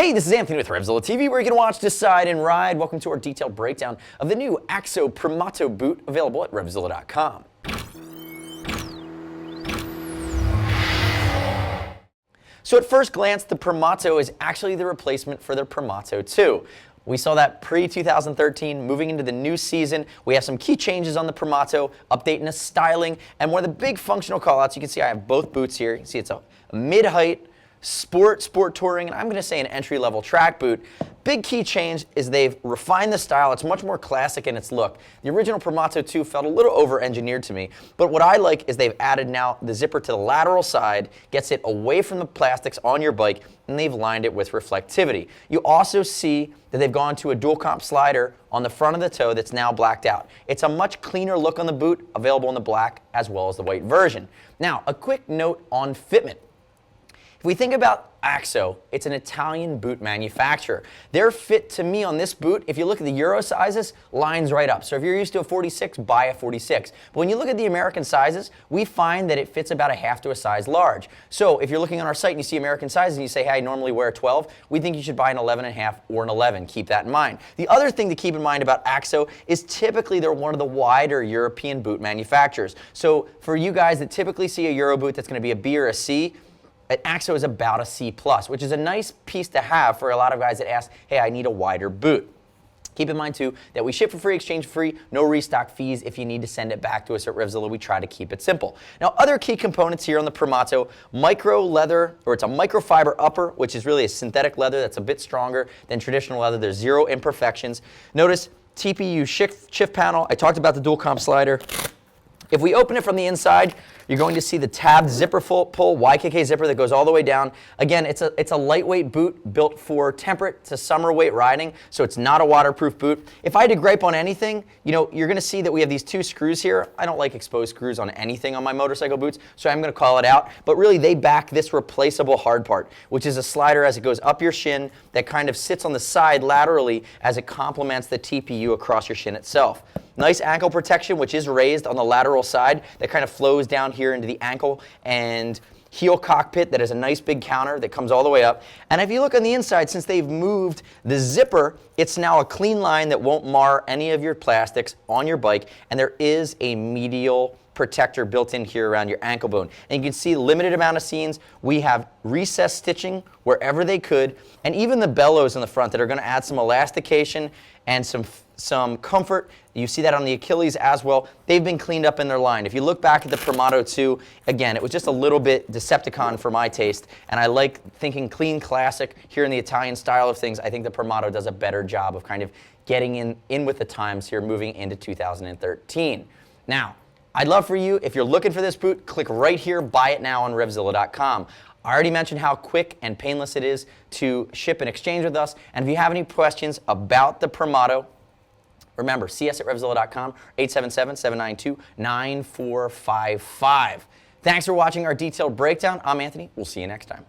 Hey, this is Anthony with RevZilla TV, where you can watch, decide, and ride. Welcome to our detailed breakdown of the new AXO Primato boot, available at RevZilla.com. So at first glance, the Primato is actually the replacement for the Primato 2. We saw that pre-2013, moving into the new season. We have some key changes on the Primato, updating the styling, and one of the big functional callouts, you can see I have both boots here. You can see it's a mid-height, sport touring, and I'm going to say an entry-level track boot. Big key change is they've refined the style. It's much more classic in its look. The original Primato 2 felt a little over-engineered to me, but what I like is they've added now the zipper to the lateral side, gets it away from the plastics on your bike, and they've lined it with reflectivity. You also see that they've gone to a dual comp slider on the front of the toe that's now blacked out. It's a much cleaner look on the boot, available in the black as well as the white version. Now, a quick note on Fitment. If we think about AXO, it's an Italian boot manufacturer. Their fit to me on this boot, if you look at the Euro sizes, lines right up. So if you're used to a 46, buy a 46. But when you look at the American sizes, we find that it fits about a half to a size large. So if you're looking on our site and you see American sizes and you say, hey, I normally wear a 12, we think you should buy an 11.5 or an 11. Keep that in mind. The other thing to keep in mind about AXO is typically they're one of the wider European boot manufacturers. So for you guys that typically see a Euro boot that's going to be a B or a C, AXO is about a C+, which is a nice piece to have for a lot of guys that ask, hey, I need a wider boot. Keep in mind, too, that we ship for free, exchange for free, no restock fees. If you need to send it back to us at RevZilla, we try to keep it simple. Now, other key components here on the Primato, micro leather, or it's a microfiber upper, which is really a synthetic leather that's a bit stronger than traditional leather. There's zero imperfections. Notice TPU shift panel. I talked about the dual comp slider. If we open it from the inside, you're going to see the tabbed zipper pull, YKK zipper that goes all the way down. Again, it's a lightweight boot built for temperate to summer weight riding, so it's not a waterproof boot. If I had to gripe on anything, you're going to see that we have these two screws here. I don't like exposed screws on anything on my motorcycle boots, so I'm going to call it out. But really, they back this replaceable hard part, which is a slider as it goes up your shin that kind of sits on the side laterally as it complements the TPU across your shin itself. Nice ankle protection, which is raised on the lateral side, that kind of flows down here into the ankle and heel cockpit that is a nice big counter that comes all the way up. And if you look on the inside, since they've moved the zipper, it's now a clean line that won't mar any of your plastics on your bike, and there is a medial protector built in here around your ankle bone. And you can see limited amount of seams. We have recessed stitching wherever they could, and even the bellows in the front that are going to add some elastication and some comfort. You see that on the Achilles as well. They've been cleaned up in their line. If you look back at the Primato 2, again, it was just a little bit Decepticon for my taste, and I like thinking clean classic here in the Italian style of things. I think the Primato does a better job of kind of getting in with the times here, moving into 2013. Now, I'd love for you, if you're looking for this boot, click right here, buy it now on RevZilla.com. I already mentioned how quick and painless it is to ship and exchange with us. And if you have any questions about the Primato, remember, see us at RevZilla.com, 877-792-9455. Thanks for watching our detailed breakdown. I'm Anthony. We'll see you next time.